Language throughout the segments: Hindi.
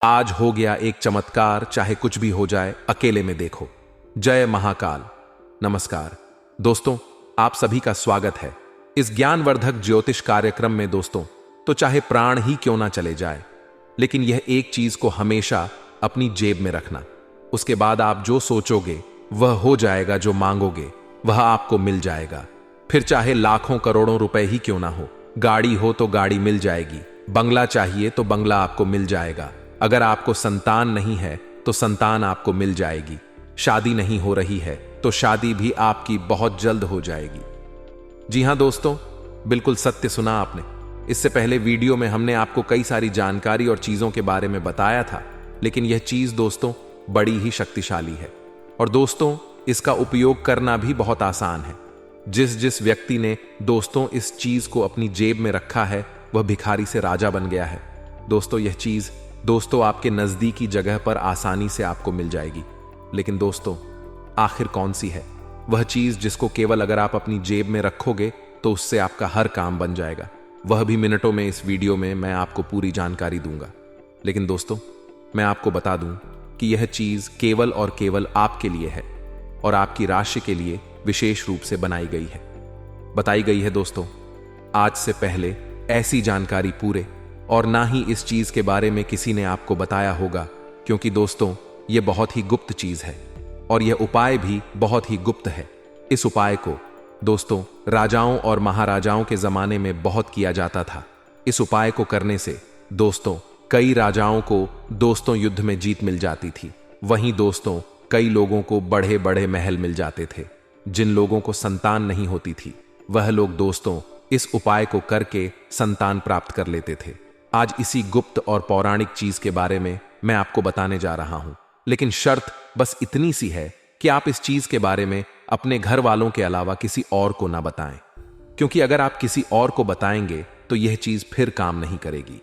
आज हो गया एक चमत्कार, चाहे कुछ भी हो जाए अकेले में देखो। जय महाकाल। नमस्कार दोस्तों, आप सभी का स्वागत है इस ज्ञानवर्धक ज्योतिष कार्यक्रम में। दोस्तों, तो चाहे प्राण ही क्यों ना चले जाए, लेकिन यह एक चीज को हमेशा अपनी जेब में रखना। उसके बाद आप जो सोचोगे वह हो जाएगा, जो मांगोगे वह आपको मिल जाएगा। फिर चाहे लाखों करोड़ों रुपए ही क्यों ना हो, गाड़ी हो तो गाड़ी मिल जाएगी, बंगला चाहिए तो बंगला आपको मिल जाएगा। अगर आपको संतान नहीं है तो संतान आपको मिल जाएगी। शादी नहीं हो रही है तो शादी भी आपकी बहुत जल्द हो जाएगी। जी हां दोस्तों, बिल्कुल सत्य सुना आपने। इससे पहले वीडियो में हमने आपको कई सारी जानकारी और चीजों के बारे में बताया था, लेकिन यह चीज दोस्तों बड़ी ही शक्तिशाली है। और दोस्तों, इसका उपयोग करना भी बहुत आसान है। जिस जिस व्यक्ति ने दोस्तों इस चीज को अपनी जेब में रखा है वह भिखारी से राजा बन गया है। दोस्तों, यह चीज दोस्तों आपके नजदीकी जगह पर आसानी से आपको मिल जाएगी। लेकिन दोस्तों, आखिर कौन सी है वह चीज जिसको केवल अगर आप अपनी जेब में रखोगे तो उससे आपका हर काम बन जाएगा? वह भी मिनटों में इस वीडियो में मैं आपको पूरी जानकारी दूंगा। लेकिन दोस्तों, मैं आपको बता दूं कि यह चीज केवल और केवल आपके लिए है और आपकी राशि के लिए विशेष रूप से बताई गई है। दोस्तों, आज से पहले ऐसी जानकारी पूरे और ना ही इस चीज के बारे में किसी ने आपको बताया होगा, क्योंकि दोस्तों यह बहुत ही गुप्त चीज है और यह उपाय भी बहुत ही गुप्त है। इस उपाय को दोस्तों राजाओं और महाराजाओं के जमाने में बहुत किया जाता था। इस उपाय को करने से दोस्तों कई राजाओं को दोस्तों युद्ध में जीत मिल जाती थी। वहीं दोस्तों कई लोगों को बड़े बड़े महल मिल जाते थे। जिन लोगों को संतान नहीं होती थी वह लोग दोस्तों इस उपाय को करके संतान प्राप्त कर लेते थे। आज इसी गुप्त और पौराणिक चीज के बारे में मैं आपको बताने जा रहा हूं, लेकिन शर्त बस इतनी सी है कि आप इस चीज के बारे में अपने घर वालों के अलावा किसी और को ना बताएं, क्योंकि अगर आप किसी और को बताएंगे तो यह चीज फिर काम नहीं करेगी।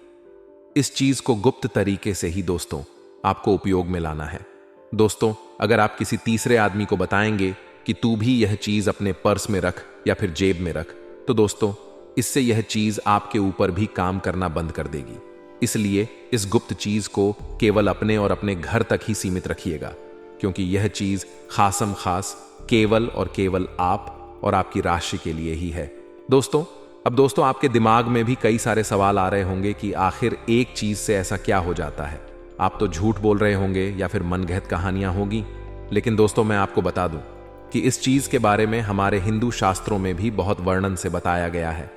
इस चीज को गुप्त तरीके से ही दोस्तों आपको उपयोग में लाना है। दोस्तों, अगर आप किसी तीसरे आदमी को बताएंगे कि तू भी यह चीज अपने पर्स में रख या फिर जेब में रख, तो दोस्तों इससे यह चीज आपके ऊपर भी काम करना बंद कर देगी। इसलिए इस गुप्त चीज को केवल अपने और अपने घर तक ही सीमित रखिएगा, क्योंकि यह चीज खासम खास केवल और केवल आप और आपकी राशि के लिए ही है। दोस्तों, अब दोस्तों आपके दिमाग में भी कई सारे सवाल आ रहे होंगे कि आखिर एक चीज से ऐसा क्या हो जाता है। आप तो झूठ बोल रहे होंगे या फिर मनगढ़ंत कहानियां होगी। लेकिन दोस्तों, मैं आपको बता दूं कि इस चीज के बारे में हमारे हिंदू शास्त्रों में भी बहुत वर्णन से बताया गया है।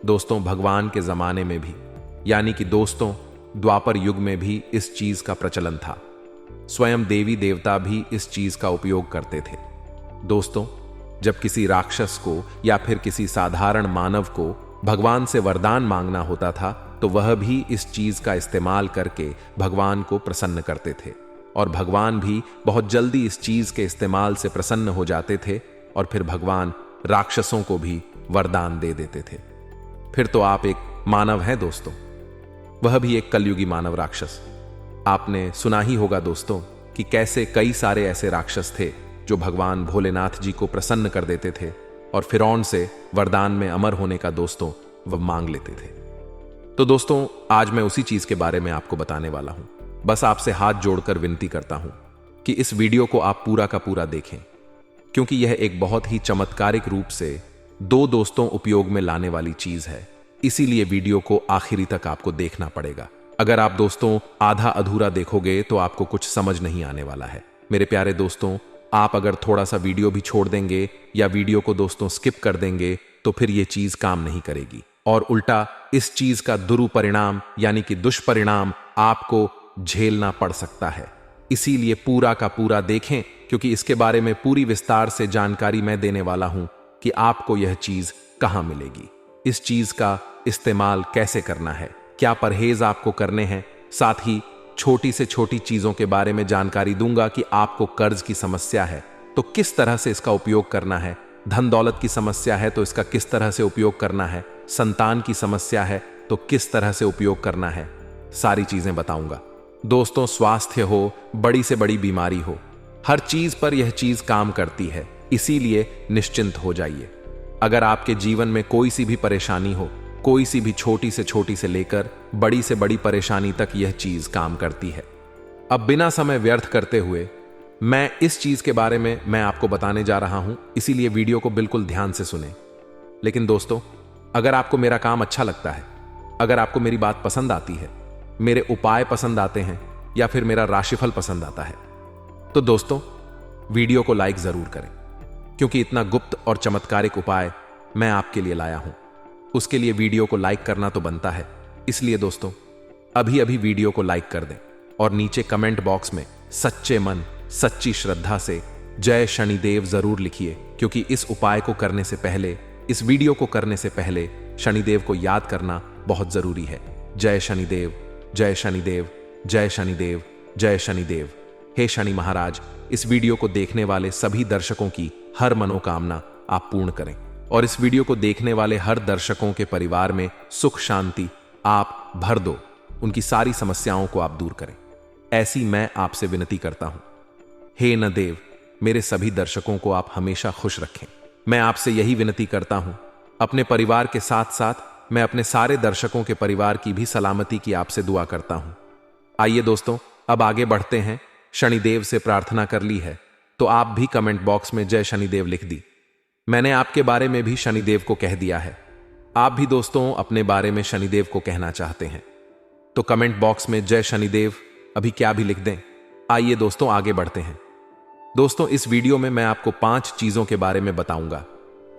दोस्तों, भगवान के जमाने में भी, यानी कि दोस्तों द्वापर युग में भी इस चीज का प्रचलन था। स्वयं देवी देवता भी इस चीज का उपयोग करते थे। दोस्तों, जब किसी राक्षस को या फिर किसी साधारण मानव को भगवान से वरदान मांगना होता था तो वह भी इस चीज का इस्तेमाल करके भगवान को प्रसन्न करते थे, और भगवान भी बहुत जल्दी इस चीज के इस्तेमाल से प्रसन्न हो जाते थे और फिर भगवान राक्षसों को भी वरदान दे देते थे। फिर तो आप एक मानव हैं दोस्तों, वह भी एक कलयुगी मानव राक्षस। आपने सुना ही होगा दोस्तों कि कैसे कई सारे ऐसे राक्षस थे जो भगवान भोलेनाथ जी को प्रसन्न कर देते थे और फिरौन से वरदान में अमर होने का दोस्तों वह मांग लेते थे। तो दोस्तों, आज मैं उसी चीज के बारे में आपको बताने वाला हूं। बस आपसे हाथ जोड़कर विनती करता हूं कि इस वीडियो को आप पूरा का पूरा देखें, क्योंकि यह एक बहुत ही चमत्कारिक रूप से दो दोस्तों उपयोग में लाने वाली चीज है। इसीलिए वीडियो को आखिरी तक आपको देखना पड़ेगा। अगर आप दोस्तों आधा अधूरा देखोगे तो आपको कुछ समझ नहीं आने वाला है। मेरे प्यारे दोस्तों, आप अगर थोड़ा सा वीडियो भी छोड़ देंगे या वीडियो को दोस्तों स्किप कर देंगे तो फिर यह चीज काम नहीं करेगी और उल्टा इस चीज का दुरुपरिणाम यानी कि दुष्परिणाम आपको झेलना पड़ सकता है। इसीलिए पूरा का पूरा देखें, क्योंकि इसके बारे में पूरी विस्तार से जानकारी मैं देने वाला हूं कि आपको यह चीज कहां मिलेगी, इस चीज का इस्तेमाल कैसे करना है, क्या परहेज आपको करने हैं। साथ ही छोटी से छोटी चीजों के बारे में जानकारी दूंगा कि आपको कर्ज की समस्या है तो किस तरह से इसका उपयोग करना है, धन दौलत की समस्या है तो इसका किस तरह से उपयोग करना है, संतान की समस्या है तो किस तरह से उपयोग करना है, सारी चीजें बताऊंगा। दोस्तों, स्वास्थ्य हो, बड़ी से बड़ी बीमारी हो, हर चीज पर यह चीज काम करती है। इसीलिए निश्चिंत हो जाइए। अगर आपके जीवन में कोई सी भी परेशानी हो कोई सी भी छोटी से लेकर बड़ी से बड़ी परेशानी तक यह चीज काम करती है। अब बिना समय व्यर्थ करते हुए मैं इस चीज के बारे में मैं आपको बताने जा रहा हूं, इसीलिए वीडियो को बिल्कुल ध्यान से सुने। लेकिन दोस्तों, अगर आपको मेरा काम अच्छा लगता है, अगर आपको मेरी बात पसंद आती है, मेरे उपाय पसंद आते हैं या फिर मेरा राशिफल पसंद आता है, तो दोस्तों वीडियो को लाइक जरूर करें, क्योंकि इतना गुप्त और चमत्कारिक उपाय मैं आपके लिए लाया हूं। उसके लिए वीडियो को लाइक करना तो बनता है। इसलिए दोस्तों अभी अभी वीडियो को लाइक कर दें और नीचे कमेंट बॉक्स में सच्चे मन सच्ची श्रद्धा से जय शनिदेव जरूर लिखिए, क्योंकि इस उपाय को करने से पहले, इस वीडियो को करने से पहले शनिदेव को याद करना बहुत जरूरी है। जय शनिदेव, जय शनिदेव, जय शनिदेव, जय शनिदेव। हे शनि महाराज, इस वीडियो को देखने वाले सभी दर्शकों की हर मनोकामना आप पूर्ण करें और इस वीडियो को देखने वाले हर दर्शकों के परिवार में सुख शांति आप भर दो, उनकी सारी समस्याओं को आप दूर करें, ऐसी मैं आपसे विनती करता हूं। हे नदेव, मेरे सभी दर्शकों को आप हमेशा खुश रखें। मैं आपसे यही विनती करता हूं। अपने परिवार के साथ साथ मैं अपने सारे दर्शकों के परिवार की भी सलामती की आपसे दुआ करता हूं। आइए दोस्तों, अब आगे बढ़ते हैं। शनिदेव से प्रार्थना कर ली है तो आप भी कमेंट बॉक्स में जय शनिदेव लिख दी। मैंने आपके बारे में भी शनिदेव को कह दिया है। आप भी दोस्तों अपने बारे में शनिदेव को कहना चाहते हैं तो कमेंट बॉक्स में जय शनिदेव अभी क्या भी लिख दें। आइए दोस्तों आगे बढ़ते हैं। दोस्तों, इस वीडियो में मैं आपको 5 चीजों के बारे में बताऊंगा।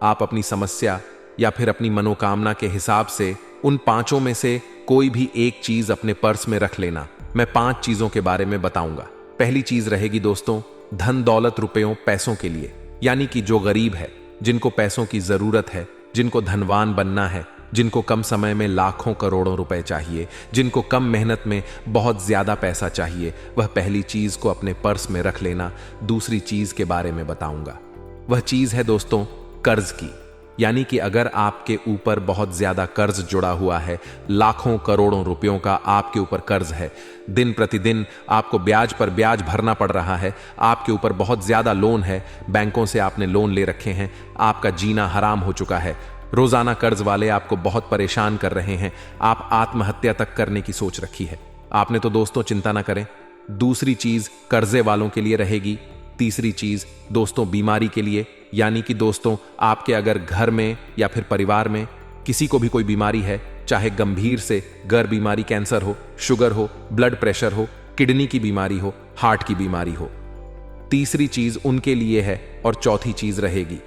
आप अपनी समस्या या फिर अपनी मनोकामना के हिसाब से उन 5 में से कोई भी एक चीज अपने पर्स में रख लेना। मैं 5 चीजों के बारे में बताऊंगा। पहली चीज रहेगी दोस्तों धन दौलत रुपयों पैसों के लिए, यानी कि जो गरीब है, जिनको पैसों की जरूरत है, जिनको धनवान बनना है, जिनको कम समय में लाखों करोड़ों रुपए चाहिए, जिनको कम मेहनत में बहुत ज्यादा पैसा चाहिए, वह पहली चीज को अपने पर्स में रख लेना। दूसरी चीज के बारे में बताऊंगा, वह चीज है दोस्तों कर्ज की, यानी कि अगर आपके ऊपर बहुत ज्यादा कर्ज जुड़ा हुआ है, लाखों करोड़ों रुपयों का आपके ऊपर कर्ज है, दिन प्रतिदिन आपको ब्याज पर ब्याज भरना पड़ रहा है, आपके ऊपर बहुत ज्यादा लोन है, बैंकों से आपने लोन ले रखे हैं, आपका जीना हराम हो चुका है, रोजाना कर्ज वाले आपको बहुत परेशान कर रहे हैं, आप आत्महत्या तक करने की सोच रखी है आपने, तो दोस्तों चिंता ना करें। दूसरी चीज कर्जे वालों के लिए रहेगी। तीसरी चीज दोस्तों बीमारी के लिए, यानी कि दोस्तों आपके अगर घर में या फिर परिवार में किसी को भी कोई बीमारी है, चाहे गंभीर से गर्भ बीमारी, कैंसर हो, शुगर हो, ब्लड प्रेशर हो, किडनी की बीमारी हो, हार्ट की बीमारी हो, तीसरी चीज उनके लिए है। और चौथी चीज रहेगी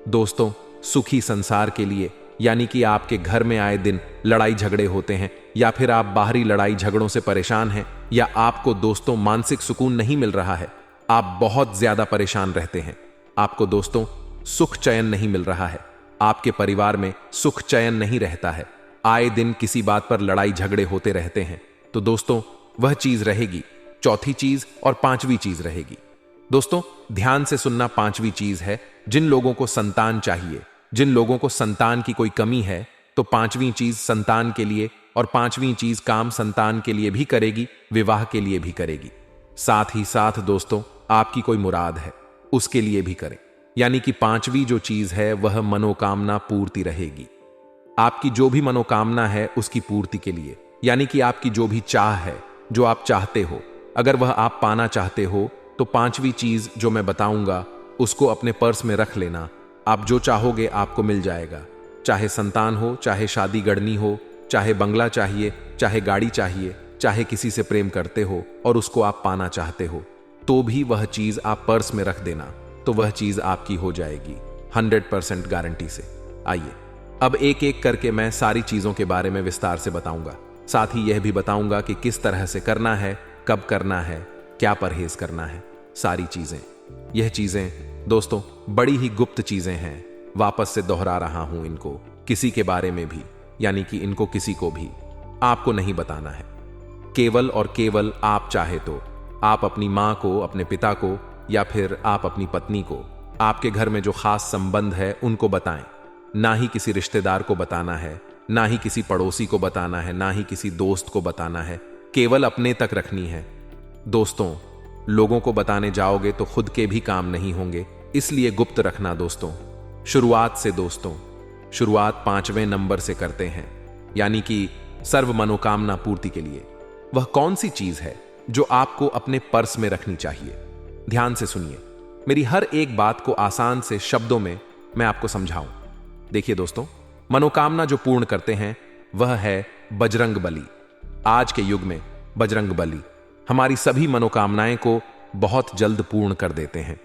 दोस्तों सुखी संसार के लिए, यानी कि आपके घर में आए दिन लड़ाई झगड़े होते हैं या फिर आप बाहरी लड़ाई झगड़ों से परेशान हैं, या आपको दोस्तों मानसिक सुकून नहीं मिल रहा है, आप बहुत ज्यादा परेशान रहते हैं, आपको दोस्तों सुख चयन नहीं मिल रहा है, आपके परिवार में सुख चयन नहीं रहता है, आए दिन किसी बात पर लड़ाई झगड़े होते रहते हैं, तो दोस्तों वह चीज रहेगी चौथी चीज। और 5वीं चीज रहेगी दोस्तों, ध्यान से सुनना, 5वीं चीज है जिन लोगों को संतान चाहिए, जिन लोगों को संतान की कोई कमी है, तो 5वीं चीज संतान के लिए, और 5वीं चीज काम संतान के लिए भी करेगी, विवाह के लिए भी करेगी। साथ ही साथ दोस्तों आपकी कोई मुराद है उसके लिए भी करें, यानी कि 5वीं जो चीज है वह मनोकामना पूर्ति रहेगी। आपकी जो भी मनोकामना है उसकी पूर्ति के लिए, यानी कि आपकी जो भी चाह है, जो आप चाहते हो, अगर वह आप पाना चाहते हो, तो 5वीं चीज जो मैं बताऊंगा उसको अपने पर्स में रख लेना। आप जो चाहोगे आपको मिल जाएगा, चाहे संतान हो, चाहे शादी गढ़नी हो, चाहे बंगला चाहिए, चाहे गाड़ी चाहिए, चाहे किसी से प्रेम करते हो और उसको आप पाना चाहते हो, तो भी वह चीज आप पर्स में रख देना, तो वह चीज आपकी हो जाएगी 100% गारंटी से। आइए अब एक एक करके मैं सारी चीजों के बारे में विस्तार से बताऊंगा, साथ ही यह भी बताऊंगा कि किस तरह से करना है, कब करना है, क्या परहेज करना है, सारी चीजें। यह चीजें दोस्तों बड़ी ही गुप्त चीजें हैं, वापस से दोहरा रहा हूं इनको, किसी के बारे में भी, यानी कि इनको किसी को भी आपको नहीं बताना है। केवल और केवल आप चाहे तो आप अपनी मां को, अपने पिता को, या फिर आप अपनी पत्नी को, आपके घर में जो खास संबंध है उनको बताएं। ना ही किसी रिश्तेदार को बताना है, ना ही किसी पड़ोसी को बताना है, ना ही किसी दोस्त को बताना है, केवल अपने तक रखनी है। दोस्तों लोगों को बताने जाओगे तो खुद के भी काम नहीं होंगे, इसलिए गुप्त रखना दोस्तों। शुरुआत से दोस्तों शुरुआत 5वें नंबर से करते हैं, यानी कि सर्व मनोकामना पूर्ति के लिए। वह कौन सी चीज है जो आपको अपने पर्स में रखनी चाहिए? ध्यान से सुनिए, मेरी हर एक बात को आसान से शब्दों में मैं आपको समझाऊं। देखिए दोस्तों, मनोकामना जो पूर्ण करते हैं वह है बजरंग बली। आज के युग में बजरंग बली हमारी सभी मनोकामनाएं को बहुत जल्द पूर्ण कर देते हैं।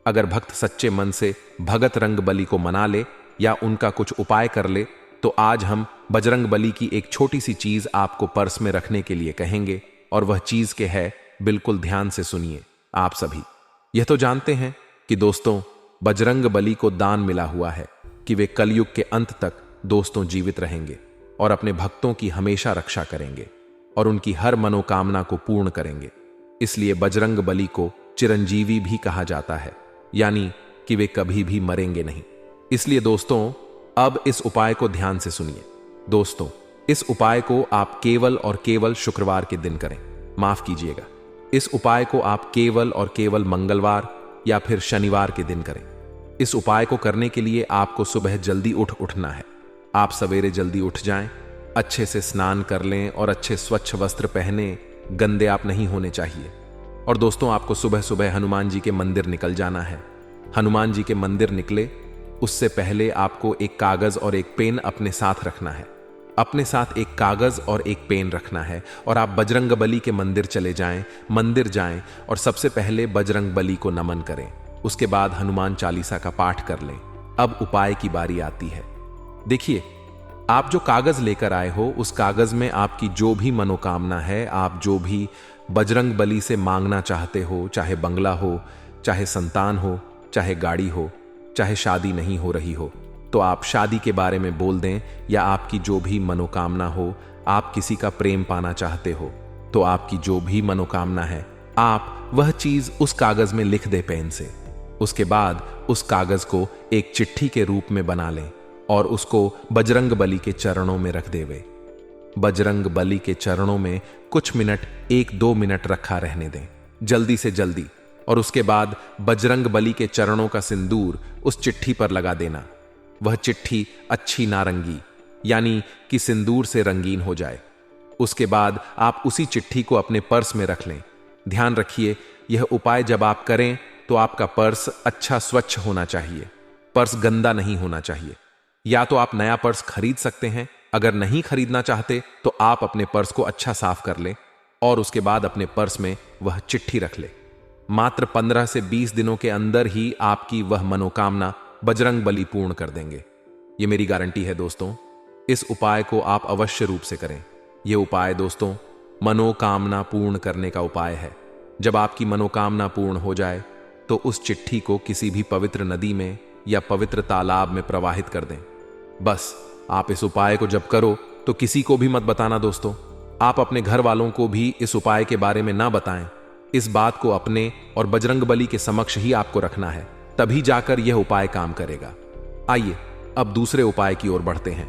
अगर भक्त सच्चे मन से भगत रंग बली को मना ले या उनका कुछ उपाय कर ले, तो आज हम बजरंग बली की एक छोटी सी चीज आपको पर्स में रखने के लिए कहेंगे। और वह चीज के है, बिल्कुल ध्यान से सुनिए। आप सभी यह तो जानते हैं कि दोस्तों, बजरंग बली को दान मिला हुआ है कि वे कलयुग के अंत तक दोस्तों जीवित रहेंगे और अपने भक्तों की हमेशा रक्षा करेंगे और उनकी हर मनोकामना को पूर्ण करेंगे। इसलिए बजरंग बली को चिरंजीवी भी कहा जाता है, यानी कि वे कभी भी मरेंगे नहीं। इसलिए दोस्तों, अब इस उपाय को ध्यान से सुनिए। दोस्तों, इस उपाय को आप केवल और केवल शुक्रवार के दिन करें। माफ कीजिएगा, इस उपाय को आप केवल और केवल मंगलवार या फिर शनिवार के दिन करें। इस उपाय को करने के लिए आपको सुबह जल्दी उठना है। आप सवेरे जल्दी उठ जाएं, अच्छे से स्नान कर लें और अच्छे स्वच्छ वस्त्र पहने, गंदे आप नहीं होने चाहिए। और दोस्तों, आपको सुबह सुबह हनुमान जी के मंदिर निकल जाना है। हनुमान जी के मंदिर निकले उससे पहले आपको एक कागज और एक पेन अपने साथ रखना है। अपने साथ एक कागज और एक पेन रखना है और आप बजरंग बली के मंदिर चले जाएं, मंदिर जाएं और सबसे पहले बजरंग बली को नमन करें। उसके बाद हनुमान चालीसा का पाठ कर लें। अब उपाय की बारी आती है। देखिए, आप जो कागज लेकर आए हो, उस कागज में आपकी जो भी मनोकामना है, आप जो भी बजरंग बली से मांगना चाहते हो, चाहे बंगला हो, चाहे संतान हो, चाहे गाड़ी हो, चाहे शादी नहीं हो रही हो, तो आप शादी के बारे में बोल दें। या आपकी जो भी मनोकामना हो, आप किसी का प्रेम पाना चाहते हो, तो आपकी जो भी मनोकामना है, आप वह चीज उस कागज में लिख दे पेन से। उसके बाद उस कागज को एक चिट्ठी के रूप में बना लें और उसको बजरंग बली के चरणों में रख देवे। बजरंग बली के चरणों में कुछ मिनट, 1-2 मिनट रखा रहने दें, जल्दी से जल्दी। और उसके बाद बजरंग बली के चरणों का सिंदूर उस चिट्ठी पर लगा देना। वह चिट्ठी अच्छी नारंगी, यानी कि सिंदूर से रंगीन हो जाए। उसके बाद आप उसी चिट्ठी को अपने पर्स में रख लें। ध्यान रखिए, यह उपाय जब आप करें तो आपका पर्स अच्छा स्वच्छ होना चाहिए। पर्स गंदा नहीं होना चाहिए। या तो आप नया पर्स खरीद सकते हैं, अगर नहीं खरीदना चाहते तो आप अपने पर्स को अच्छा साफ कर लें और उसके बाद अपने पर्स में वह चिट्ठी रख ले। मात्र 15 से 20 दिनों के अंदर ही आपकी वह मनोकामना बजरंग बली पूर्ण कर देंगे। ये मेरी गारंटी है दोस्तों। इस उपाय को आप अवश्य रूप से करें। यह उपाय दोस्तों मनोकामना पूर्ण करने का उपाय है। जब आपकी मनोकामना पूर्ण हो जाए तो उस चिट्ठी को किसी भी पवित्र नदी में या पवित्र तालाब में प्रवाहित कर दें। बस आप इस उपाय को जब करो तो किसी को भी मत बताना दोस्तों। आप अपने घर वालों को भी इस उपाय के बारे में ना बताएं। इस बात को अपने और बजरंग बली के समक्ष ही आपको रखना है, तभी जाकर यह उपाय काम करेगा। आइए अब दूसरे उपाय की ओर बढ़ते हैं।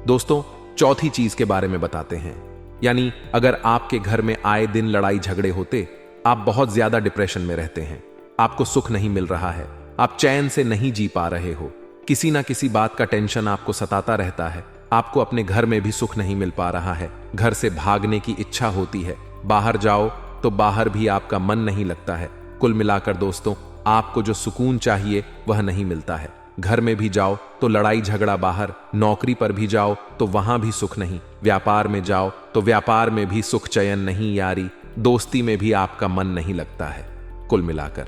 दोस्तों, चौथी चीज के बारे में बताते हैं। यानी अगर आपके घर में आए दिन लड़ाई झगड़े होते, आप बहुत ज्यादा डिप्रेशन में रहते हैं, आपको सुख नहीं मिल रहा है, आप चैन से नहीं जी पा रहे हो, किसी ना किसी बात का टेंशन आपको सताता रहता है, आपको अपने घर में भी सुख नहीं मिल पा रहा है, घर से भागने की इच्छा होती है, बाहर जाओ तो बाहर भी आपका मन नहीं लगता है। कुल मिलाकर दोस्तों, आपको जो सुकून चाहिए वह नहीं मिलता है। घर में भी जाओ तो लड़ाई झगड़ा बाहर, नौकरी पर भी जाओ तो वहां भी सुख नहीं, व्यापार में जाओ तो व्यापार में भी सुख चयन नहीं यारी, दोस्ती में भी आपका मन नहीं लगता है। कुल मिलाकर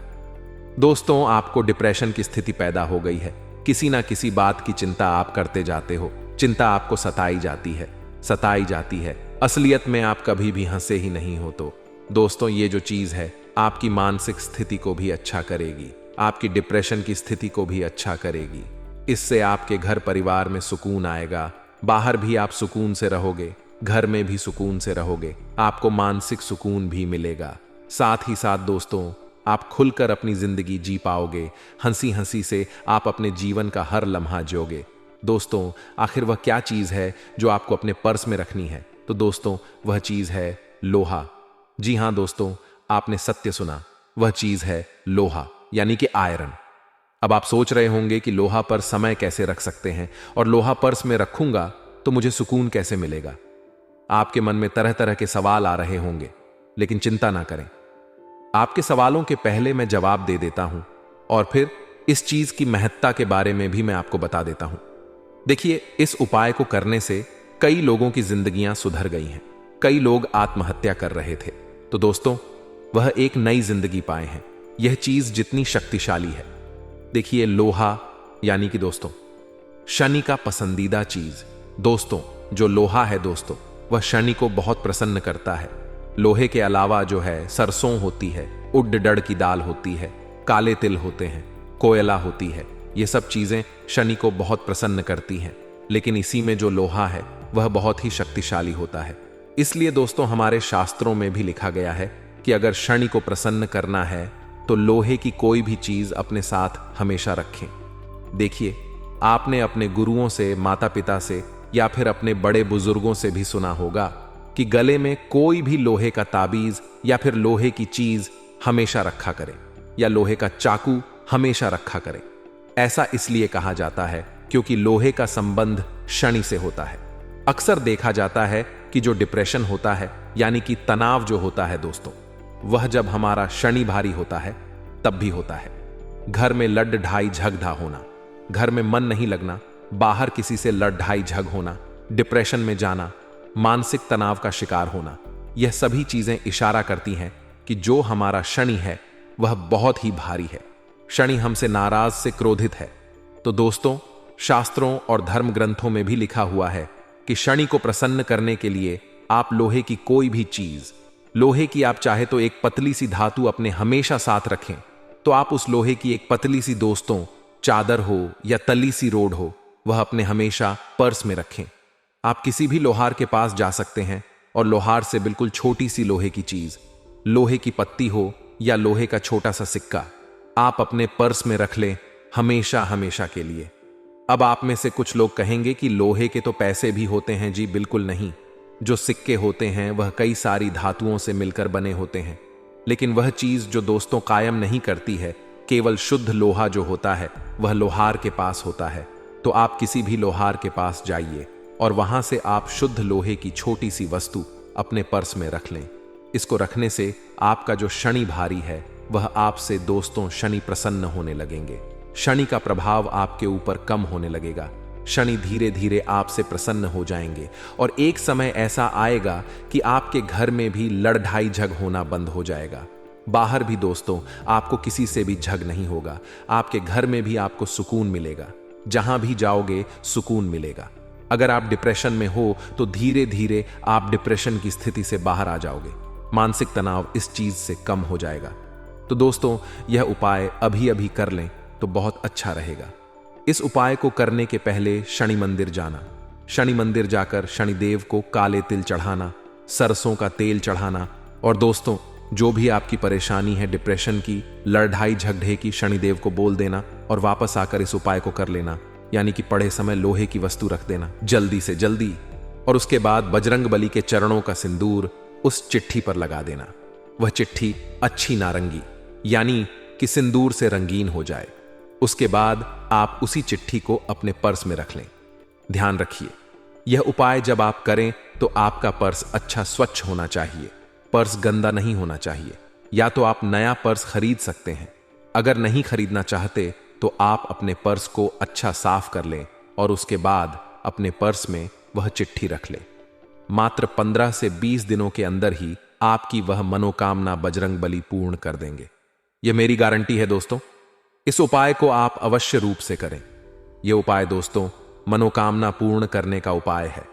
दोस्तों, आपको डिप्रेशन की स्थिति पैदा हो गई है। किसी ना किसी बात की चिंता आप करते जाते हो, चिंता आपको सताई जाती है। असलियत में आप कभी भी हंसे ही नहीं हो। तो दोस्तों, ये जो चीज है आपकी मानसिक स्थिति को भी अच्छा करेगी, आपकी डिप्रेशन की स्थिति को भी अच्छा करेगी। इससे आपके घर परिवार में सुकून आएगा, बाहर भी आप सुकून से रहोगे, घर में भी सुकून से रहोगे, आपको मानसिक सुकून भी मिलेगा। साथ ही साथ दोस्तों, आप खुलकर अपनी जिंदगी जी पाओगे, हंसी हंसी से आप अपने जीवन का हर लम्हा जियोगे। दोस्तों, आखिर वह क्या चीज है जो आपको अपने पर्स में रखनी है? तो दोस्तों, वह चीज है लोहा। जी हां दोस्तों, आपने सत्य सुना, वह चीज है लोहा, यानी कि आयरन। अब आप सोच रहे होंगे कि लोहा पर समय कैसे रख सकते हैं और लोहा पर्स में रखूंगा तो मुझे सुकून कैसे मिलेगा। आपके मन में तरह तरह के सवाल आ रहे होंगे, लेकिन चिंता ना करें। आपके सवालों के पहले मैं जवाब दे देता हूं और फिर इस चीज की महत्ता के बारे में भी मैं आपको बता देता हूं। देखिए, इस उपाय को करने से कई लोगों की जिंदगियां सुधर गई हैं। कई लोग आत्महत्या कर रहे थे, तो दोस्तों वह एक नई जिंदगी पाए हैं। यह चीज जितनी शक्तिशाली है, देखिए लोहा यानी कि दोस्तों शनि का पसंदीदा चीज। दोस्तों जो लोहा है दोस्तों, वह शनि को बहुत प्रसन्न करता है। लोहे के अलावा जो है सरसों होती है, उड्ड डड़ की दाल होती है, काले तिल होते हैं, कोयला होती है। ये सब चीजें शनि को बहुत प्रसन्न करती हैं, लेकिन इसी में जो लोहा है वह बहुत ही शक्तिशाली होता है। इसलिए दोस्तों हमारे शास्त्रों में भी लिखा गया है कि अगर शनि को प्रसन्न करना है तो लोहे की कोई भी चीज अपने साथ हमेशा रखें। देखिए, आपने अपने गुरुओं से, माता पिता से या फिर अपने बड़े बुजुर्गों से भी सुना होगा कि गले में कोई भी लोहे का ताबीज या फिर लोहे की चीज हमेशा रखा करें, या लोहे का चाकू हमेशा रखा करें। ऐसा इसलिए कहा जाता है क्योंकि लोहे का संबंध शनि से होता है। अक्सर देखा जाता है कि जो डिप्रेशन होता है यानी कि तनाव जो होता है दोस्तों, वह जब हमारा शनि भारी होता है तब भी होता है। घर में लड़ ढाई झगड़ा होना, घर में मन नहीं लगना, बाहर किसी से लड़ ढाई झग होना, डिप्रेशन में जाना, मानसिक तनाव का शिकार होना, यह सभी चीजें इशारा करती हैं कि जो हमारा शनि है वह बहुत ही भारी है। शनि हमसे नाराज से क्रोधित है। तो दोस्तों शास्त्रों और धर्म ग्रंथों में भी लिखा हुआ है कि शनि को प्रसन्न करने के लिए आप लोहे की कोई भी चीज, लोहे की आप चाहे तो एक पतली सी धातु अपने हमेशा साथ रखें, तो आप उस लोहे की एक पतली सी दोस्तों चादर हो या तली सी रोड हो, वह अपने हमेशा पर्स में रखें। आप किसी भी लोहार के पास जा सकते हैं और लोहार से बिल्कुल छोटी सी लोहे की चीज, लोहे की पत्ती हो या लोहे का छोटा सा सिक्का, आप अपने पर्स में रख लें हमेशा हमेशा के लिए। अब आप में से कुछ लोग कहेंगे कि लोहे के तो पैसे भी होते हैं। जी बिल्कुल नहीं, जो सिक्के होते हैं वह कई सारी धातुओं से मिलकर बने होते हैं, लेकिन वह चीज जो दोस्तों कायम नहीं करती है, केवल शुद्ध लोहा जो होता है वह लोहार के पास होता है। तो आप किसी भी लोहार के पास जाइए और वहां से आप शुद्ध लोहे की छोटी सी वस्तु अपने पर्स में रख लें। इसको रखने से आपका जो शनि भारी है वह आपसे दोस्तों शनि प्रसन्न होने लगेंगे। शनि का प्रभाव आपके ऊपर कम होने लगेगा। शनि धीरे धीरे आपसे प्रसन्न हो जाएंगे और एक समय ऐसा आएगा कि आपके घर में भी लड़ाई झग होना बंद हो जाएगा। बाहर भी दोस्तों आपको किसी से भी झग नहीं होगा। आपके घर में भी आपको सुकून मिलेगा। जहां भी जाओगे सुकून मिलेगा। अगर आप डिप्रेशन में हो तो धीरे धीरे आप डिप्रेशन की स्थिति से बाहर आ जाओगे। मानसिक तनाव इस चीज से कम हो जाएगा। तो दोस्तों यह उपाय अभी अभी कर लें तो बहुत अच्छा रहेगा। इस उपाय को करने के पहले शनि मंदिर जाना, शनि मंदिर जाकर शनिदेव को काले तिल चढ़ाना, सरसों का तेल चढ़ाना, और दोस्तों जो भी आपकी परेशानी है डिप्रेशन की, लड़ाई झगड़े की, शनिदेव को बोल देना और वापस आकर इस उपाय को कर लेना। यानी कि पढ़े समय लोहे की वस्तु रख देना जल्दी से जल्दी, और उसके बाद बजरंग बली के चरणों का सिंदूर उस चिट्ठी पर लगा देना। वह चिट्ठी अच्छी नारंगी यानी कि सिंदूर से रंगीन हो जाए। उसके बाद आप उसी चिट्ठी को अपने पर्स में रख लें। ध्यान रखिए, यह उपाय जब आप करें तो आपका पर्स अच्छा स्वच्छ होना चाहिए। पर्स गंदा नहीं होना चाहिए। या तो आप नया पर्स खरीद सकते हैं, अगर नहीं खरीदना चाहते तो आप अपने पर्स को अच्छा साफ कर लें और उसके बाद अपने पर्स में वह चिट्ठी रख लें। मात्र 15 से 20 दिनों के अंदर ही आपकी वह मनोकामना बजरंग बली पूर्ण कर देंगे। यह मेरी गारंटी है दोस्तों। इस उपाय को आप अवश्य रूप से करें। यह उपाय दोस्तों मनोकामना पूर्ण करने का उपाय है।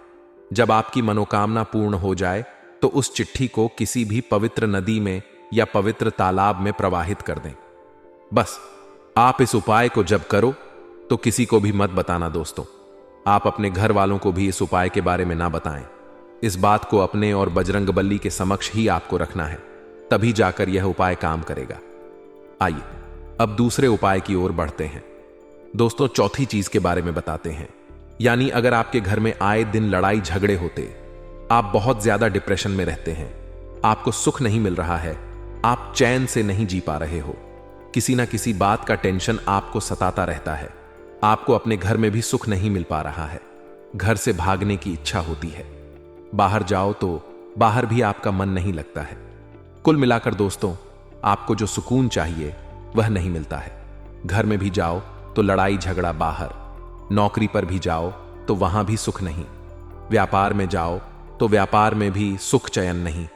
जब आपकी मनोकामना पूर्ण हो जाए तो उस चिट्ठी को किसी भी पवित्र नदी में या पवित्र तालाब में प्रवाहित कर दें। बस आप इस उपाय को जब करो तो किसी को भी मत बताना दोस्तों। आप अपने घर वालों को भी इस उपाय के बारे में ना बताएं। इस बात को अपने और बजरंग बली के समक्ष ही आपको रखना है, तभी जाकर यह उपाय काम करेगा। आइए अब दूसरे उपाय की ओर बढ़ते हैं। दोस्तों चौथी चीज के बारे में बताते हैं। यानी अगर आपके घर में आए दिन लड़ाई झगड़े होते, आप बहुत ज्यादा डिप्रेशन में रहते हैं, आपको सुख नहीं मिल रहा है, आप चैन से नहीं जी पा रहे हो, किसी ना किसी बात का टेंशन आपको सताता रहता है। आपको अपने घर में भी सुख नहीं मिल पा रहा है। घर से भागने की इच्छा होती है। बाहर जाओ तो बाहर भी आपका मन नहीं लगता है। कुल मिलाकर दोस्तों, आपको जो सुकून चाहिए वह नहीं मिलता है। घर में भी जाओ तो लड़ाई झगड़ा बाहर, नौकरी पर भी जाओ तो वहां भी सुख नहीं, व्यापार में जाओ तो व्यापार में भी सुख चयन नहीं,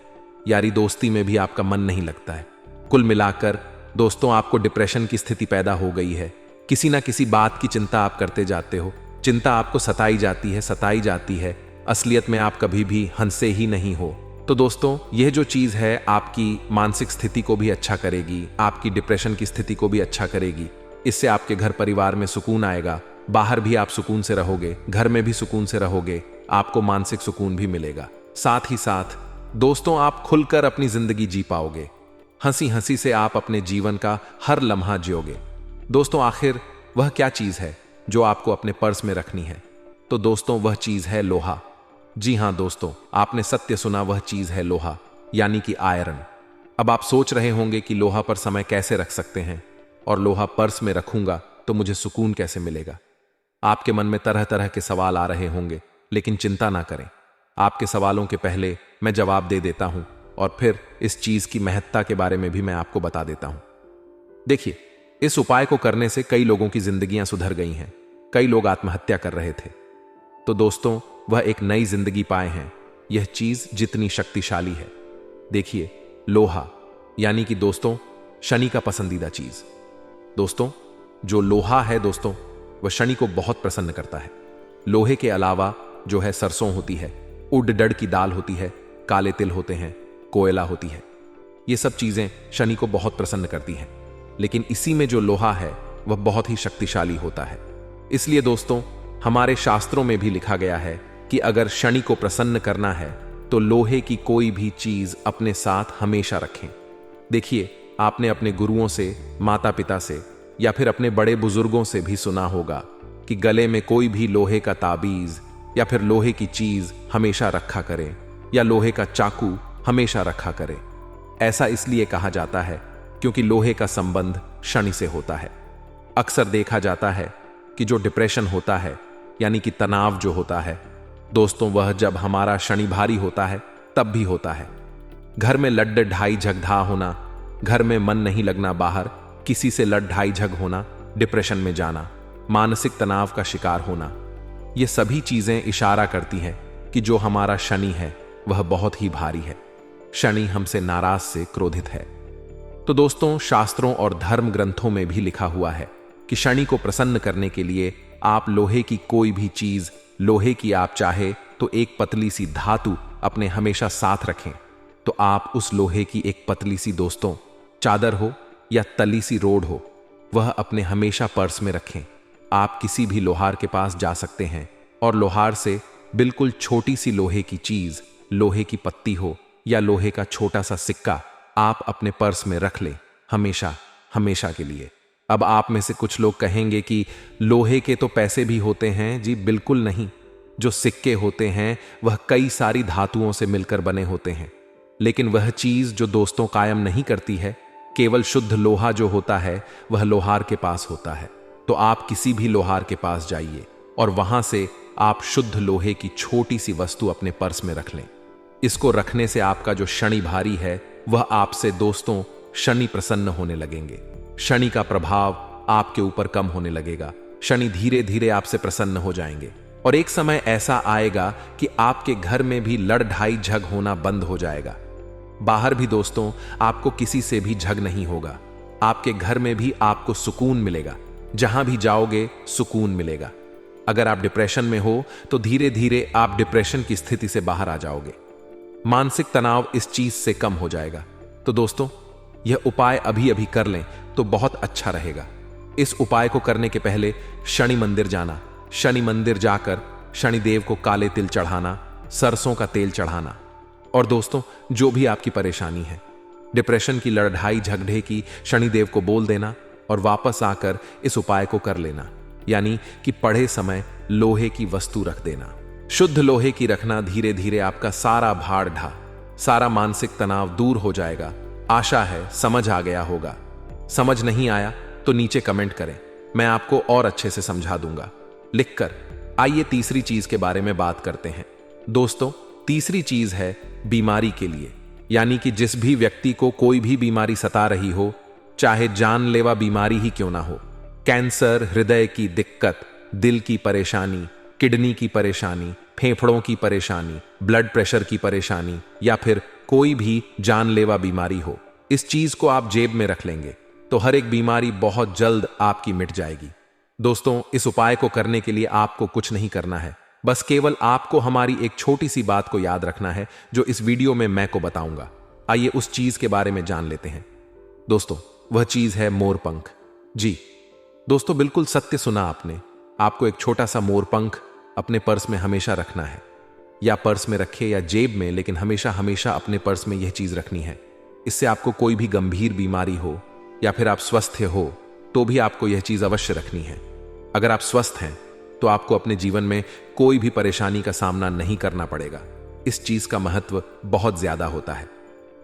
यारी दोस्ती में भी आपका मन नहीं लगता है। कुल मिलाकर दोस्तों, आपको डिप्रेशन की स्थिति पैदा हो गई है। किसी ना किसी बात की चिंता आप करते जाते हो। चिंता आपको सताई जाती है। असलियत में आप कभी भी हंसे ही नहीं हो। तो दोस्तों, यह जो चीज है आपकी मानसिक स्थिति को भी अच्छा करेगी, आपकी डिप्रेशन की स्थिति को भी अच्छा करेगी। इससे आपके घर परिवार में सुकून आएगा, बाहर भी आप सुकून से रहोगे, घर में भी सुकून से रहोगे, आपको मानसिक सुकून भी मिलेगा। साथ ही साथ दोस्तों, आप खुलकर अपनी जिंदगी जी पाओगे। हंसी हंसी से आप अपने जीवन का हर लम्हा जियोगे। दोस्तों, आखिर वह क्या चीज है जो आपको अपने पर्स में रखनी है? तो दोस्तों, वह चीज है लोहा। जी हां दोस्तों, आपने सत्य सुना, वह चीज है लोहा, यानी कि आयरन। अब आप सोच रहे होंगे कि लोहा पर समय कैसे रख सकते हैं, और लोहा पर्स में रखूंगा तो मुझे सुकून कैसे मिलेगा? आपके मन में तरह तरह के सवाल आ रहे होंगे, लेकिन चिंता ना करें। आपके सवालों के पहले मैं जवाब दे देता हूं, और फिर इस चीज की महत्ता के बारे में भी मैं आपको बता देता हूं। देखिए, इस उपाय को करने से कई लोगों की जिंदगियां सुधर गई हैं। कई लोग आत्महत्या कर रहे थे। तो दोस्तों, वह एक नई जिंदगी पाए हैं। यह चीज जितनी शक्तिशाली है। देखिए, लोहा यानी कि दोस्तों शनि का पसंदीदा चीज। दोस्तों, जो लोहा है दोस्तों, वह शनि को बहुत प्रसन्न करता है। लोहे के अलावा जो है सरसों होती है, उड़द की दाल होती है, काले तिल होते हैं, कोयला होती है। ये सब चीजें शनि को बहुत प्रसन्न करती हैं। लेकिन इसी में जो लोहा है वह बहुत ही शक्तिशाली होता है। इसलिए दोस्तों, हमारे शास्त्रों में भी लिखा गया है कि अगर शनि को प्रसन्न करना है तो लोहे की कोई भी चीज अपने साथ हमेशा रखें। देखिए, आपने अपने गुरुओं से, माता पिता से या फिर अपने बड़े बुजुर्गों से भी सुना होगा कि गले में कोई भी लोहे का ताबीज या फिर लोहे की चीज हमेशा रखा करें, या लोहे का चाकू हमेशा रखा करें। ऐसा इसलिए कहा जाता है क्योंकि लोहे का संबंध शनि से होता है। अक्सर देखा जाता है कि जो डिप्रेशन होता है, यानी कि तनाव जो होता है दोस्तों, वह जब हमारा शनि भारी होता है तब भी होता है। घर में लड़ ढाई झगधा होना, घर में मन नहीं लगना, बाहर किसी से लड़ ढाई झग होना, डिप्रेशन में जाना, मानसिक तनाव का शिकार होना, ये सभी चीजें इशारा करती हैं कि जो हमारा शनि है वह बहुत ही भारी है। शनि हमसे नाराज से क्रोधित है। तो दोस्तों, शास्त्रों और धर्म ग्रंथों में भी लिखा हुआ है कि शनि को प्रसन्न करने के लिए आप लोहे की कोई भी चीज, लोहे की आप चाहे तो एक पतली सी धातु अपने हमेशा साथ रखें। तो आप उस लोहे की एक पतली सी दोस्तों चादर हो या तली सी रोड हो, वह अपने हमेशा पर्स में रखें। आप किसी भी लोहार के पास जा सकते हैं और लोहार से बिल्कुल छोटी सी लोहे की चीज, लोहे की पत्ती हो या लोहे का छोटा सा सिक्का आप अपने पर्स में रख लें, हमेशा हमेशा के लिए। अब आप में से कुछ लोग कहेंगे कि लोहे के तो पैसे भी होते हैं। जी बिल्कुल नहीं। जो सिक्के होते हैं वह कई सारी धातुओं से मिलकर बने होते हैं। लेकिन वह चीज जो दोस्तों कायम नहीं करती है, केवल शुद्ध लोहा जो होता है वह लोहार के पास होता है। तो आप किसी भी लोहार के पास जाइए और वहां से आप शुद्ध लोहे की छोटी सी वस्तु अपने पर्स में रख लें। इसको रखने से आपका जो शनि भारी है वह आपसे दोस्तों शनि प्रसन्न होने लगेंगे। शनि का प्रभाव आपके ऊपर कम होने लगेगा। शनि धीरे धीरे आपसे प्रसन्न हो जाएंगे और एक समय ऐसा आएगा कि आपके घर में भी लड़ ढाई झग होना बंद हो जाएगा। बाहर भी दोस्तों आपको किसी से भी झग नहीं होगा। आपके घर में भी आपको सुकून मिलेगा। जहां भी जाओगे सुकून मिलेगा। अगर आप डिप्रेशन में हो तो धीरे धीरे आप डिप्रेशन की स्थिति से बाहर आ जाओगे। मानसिक तनाव इस चीज से कम हो जाएगा। तो दोस्तों, यह उपाय अभी अभी कर लें तो बहुत अच्छा रहेगा। इस उपाय को करने के पहले शनि मंदिर जाना, शनि मंदिर जाकर शनिदेव को काले तिल चढ़ाना, सरसों का तेल चढ़ाना। और दोस्तों, जो भी आपकी परेशानी है, डिप्रेशन की लड़ाई झगड़े की, शनिदेव को बोल देना और वापस आकर इस उपाय को कर लेना। यानी कि पढ़े समय लोहे की वस्तु रख देना। शुद्ध लोहे की रखना, धीरे धीरे आपका सारा भार ढा, सारा मानसिक तनाव दूर हो जाएगा। आशा है समझ आ गया होगा। समझ नहीं आया तो नीचे कमेंट करें, मैं आपको और अच्छे से समझा दूंगा लिखकर। आइए तीसरी चीज के बारे में बात करते हैं। दोस्तों, तीसरी चीज है बीमारी के लिए, यानी कि जिस भी व्यक्ति को कोई भी बीमारी सता रही हो, चाहे जानलेवा बीमारी ही क्यों ना हो, कैंसर, हृदय की दिक्कत, दिल की परेशानी, किडनी की परेशानी, फेफड़ों की परेशानी, ब्लड प्रेशर की परेशानी, या फिर कोई भी जानलेवा बीमारी हो, इस चीज को आप जेब में रख लेंगे तो हर एक बीमारी बहुत जल्द आपकी मिट जाएगी। दोस्तों, इस उपाय को करने के लिए आपको कुछ नहीं करना है, बस केवल आपको हमारी एक छोटी सी बात को याद रखना है जो इस वीडियो में मैं को बताऊंगा। आइए उस चीज के बारे में जान लेते हैं। दोस्तों, वह चीज है मोरपंख। जी दोस्तों, बिल्कुल सत्य सुना आपने। आपको एक छोटा सा मोरपंख अपने पर्स में हमेशा रखना है, या पर्स में रखे या जेब में, लेकिन हमेशा हमेशा अपने पर्स में यह चीज रखनी है। इससे आपको कोई भी गंभीर बीमारी हो या फिर आप स्वस्थ हो तो भी आपको यह चीज अवश्य रखनी है। अगर आप स्वस्थ हैं तो आपको अपने जीवन में कोई भी परेशानी का सामना नहीं करना पड़ेगा। इस चीज का महत्व बहुत ज्यादा होता है।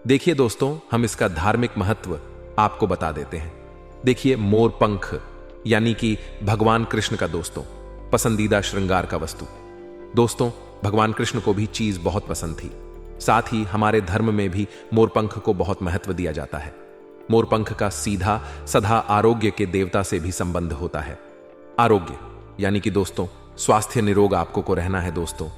देखिए दोस्तों, हम इसका धार्मिक महत्व आपको बता देते हैं। देखिए, मोरपंख यानी कि भगवान कृष्ण का दोस्तों पसंदीदा श्रृंगार का वस्तु। दोस्तों, भगवान कृष्ण को भी चीज बहुत पसंद थी। साथ ही हमारे धर्म में भी मोरपंख को बहुत महत्व दिया जाता है। मोरपंख का सीधा सदा आरोग्य के देवता से भी संबंध होता है। आरोग्य यानी कि दोस्तों स्वास्थ्य निरोग आपको को रहना है दोस्तों,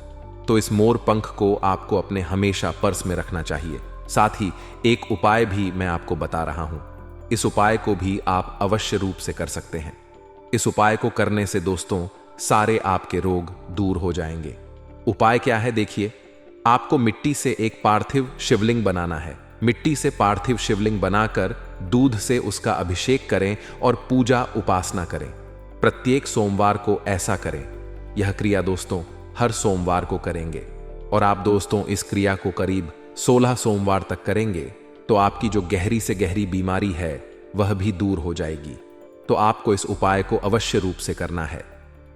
तो इस मोरपंख को आपको अपने हमेशा पर्स में रखना चाहिए। साथ ही एक उपाय भी मैं आपको बता रहा हूं। इस उपाय को भी आप अवश्य रूप से कर सकते हैं। इस उपाय को करने से दोस्तों सारे आपके रोग दूर हो जाएंगे। उपाय क्या है? देखिए, आपको मिट्टी से एक पार्थिव शिवलिंग बनाना है। मिट्टी से पार्थिव शिवलिंग बनाकर दूध से उसका अभिषेक करें और पूजा उपासना करें। प्रत्येक सोमवार को ऐसा करें। यह क्रिया दोस्तों हर सोमवार को करेंगे और आप दोस्तों इस क्रिया को करीब 16 सोमवार तक करेंगे तो आपकी जो गहरी से गहरी बीमारी है वह भी दूर हो जाएगी। तो आपको इस उपाय को अवश्य रूप से करना है।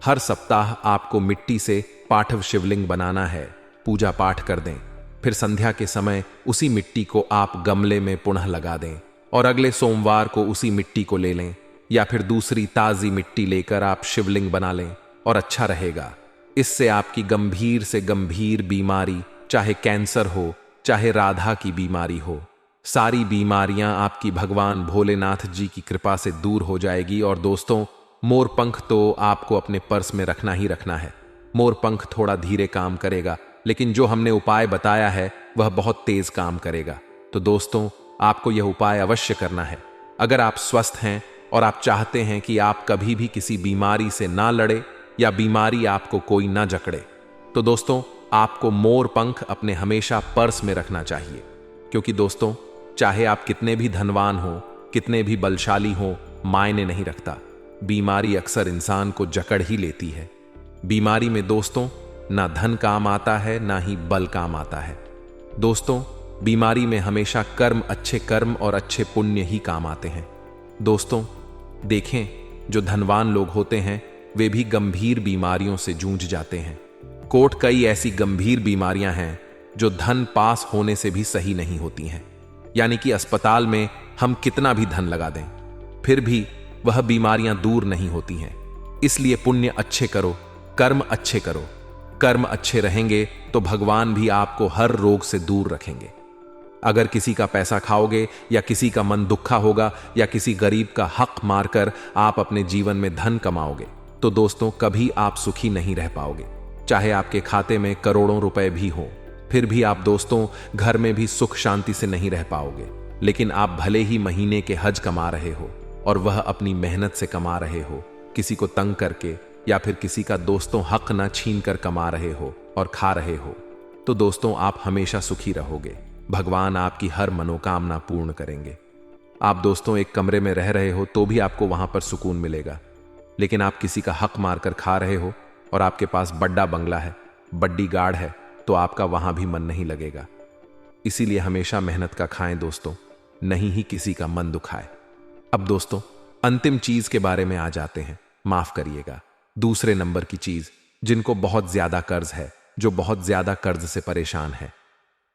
हर सप्ताह आपको मिट्टी से पार्थिव शिवलिंग बनाना है, पूजा पाठ कर दें, फिर संध्या के समय उसी मिट्टी को आप गमले में पुनः लगा दें और अगले सोमवार को उसी मिट्टी को ले लें, या फिर दूसरी ताजी मिट्टी लेकर आप शिवलिंग बना लें और अच्छा रहेगा। इससे आपकी गंभीर से गंभीर बीमारी, चाहे कैंसर हो, चाहे राधा की बीमारी हो, सारी बीमारियां आपकी भगवान भोलेनाथ जी की कृपा से दूर हो जाएगी। और दोस्तों, मोरपंख तो आपको अपने पर्स में रखना ही रखना है। मोरपंख थोड़ा धीरे काम करेगा, लेकिन जो हमने उपाय बताया है वह बहुत तेज काम करेगा। तो दोस्तों, आपको यह उपाय अवश्य करना है। अगर आप स्वस्थ हैं और आप चाहते हैं कि आप कभी भी किसी बीमारी से ना लड़े या बीमारी आपको कोई ना जकड़े, तो दोस्तों आपको मोरपंख अपने हमेशा पर्स में रखना चाहिए। क्योंकि दोस्तों, चाहे आप कितने भी धनवान हो, कितने भी बलशाली हो, मायने नहीं रखता, बीमारी अक्सर इंसान को जकड़ ही लेती है। बीमारी में दोस्तों ना धन काम आता है, ना ही बल काम आता है। दोस्तों, बीमारी में हमेशा कर्म, अच्छे कर्म और अच्छे पुण्य ही काम आते हैं। दोस्तों देखें, जो धनवान लोग होते हैं वे भी गंभीर बीमारियों से जूझ जाते हैं। कई ऐसी गंभीर बीमारियां हैं जो धन पास होने से भी सही नहीं होती हैं। यानी कि अस्पताल में हम कितना भी धन लगा दें फिर भी वह बीमारियां दूर नहीं होती हैं। इसलिए पुण्य अच्छे करो, कर्म अच्छे करो। कर्म अच्छे रहेंगे तो भगवान भी आपको हर रोग से दूर रखेंगे। अगर किसी का पैसा खाओगे या किसी का मन दुखा होगा या किसी गरीब का हक मारकर आप अपने जीवन में धन कमाओगे तो दोस्तों कभी आप सुखी नहीं रह पाओगे। चाहे आपके खाते में करोड़ों रुपए भी हो, फिर भी आप दोस्तों घर में भी सुख शांति से नहीं रह पाओगे। लेकिन आप भले ही महीने के हज कमा रहे हो और वह अपनी मेहनत से कमा रहे हो, किसी को तंग करके या फिर किसी का दोस्तों हक ना छीन कर कमा रहे हो और खा रहे हो, तो दोस्तों आप हमेशा सुखी रहोगे। भगवान आपकी हर मनोकामना पूर्ण करेंगे। आप दोस्तों एक कमरे में रह रहे हो तो भी आपको वहां पर सुकून मिलेगा, लेकिन आप किसी का हक मारकर खा रहे हो और आपके पास बड़ा बंगला है, बड़ी गाड़ है, तो आपका वहां भी मन नहीं लगेगा। इसीलिए हमेशा मेहनत का खाएं दोस्तों, नहीं ही किसी का मन दुखाए। अब दोस्तों अंतिम चीज के बारे में आ जाते हैं। माफ करिएगा, दूसरे नंबर की चीज, जिनको बहुत ज्यादा कर्ज है, जो बहुत ज्यादा कर्ज से परेशान है।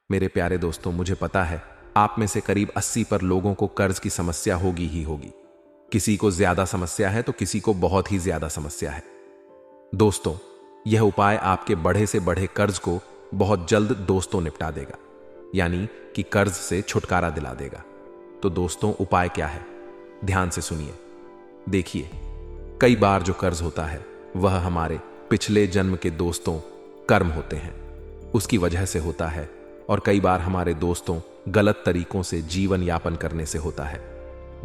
मेरे प्यारे दोस्तों, मुझे पता है आप में से करीब 80 पर लोगों को कर्ज की समस्या होगी ही होगी। किसी को ज्यादा समस्या है तो किसी को बहुत ही ज्यादा समस्या है। दोस्तों, यह उपाय आपके बढ़े से बढ़े कर्ज को बहुत जल्द दोस्तों निपटा देगा, यानी कि कर्ज से छुटकारा दिला देगा। तो दोस्तों, उपाय क्या है? ध्यान से सुनिए। देखिए, कई बार जो कर्ज होता है वह हमारे पिछले जन्म के दोस्तों कर्म होते हैं, उसकी वजह से होता है। और कई बार हमारे दोस्तों गलत तरीकों से जीवन यापन करने से होता है।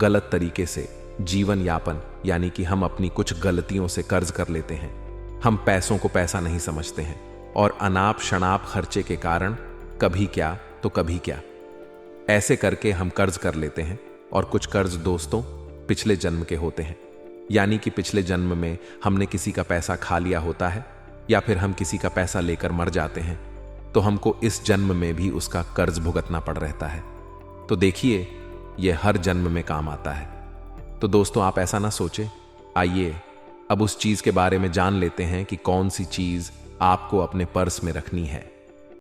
गलत तरीके से जीवन यापन यानी कि हम अपनी कुछ गलतियों से कर्ज कर लेते हैं। हम पैसों को पैसा नहीं समझते हैं और अनाप शनाप खर्चे के कारण कभी क्या तो कभी क्या, ऐसे करके हम कर्ज कर लेते हैं। और कुछ कर्ज दोस्तों पिछले जन्म के होते हैं, यानी कि पिछले जन्म में हमने किसी का पैसा खा लिया होता है या फिर हम किसी का पैसा लेकर मर जाते हैं, तो हमको इस जन्म में भी उसका कर्ज भुगतना पड़ रहता है। तो देखिए, यह हर जन्म में काम आता है। तो दोस्तों, आप ऐसा ना सोचें। आइए अब उस चीज के बारे में जान लेते हैं कि कौन सी चीज आपको अपने पर्स में रखनी है।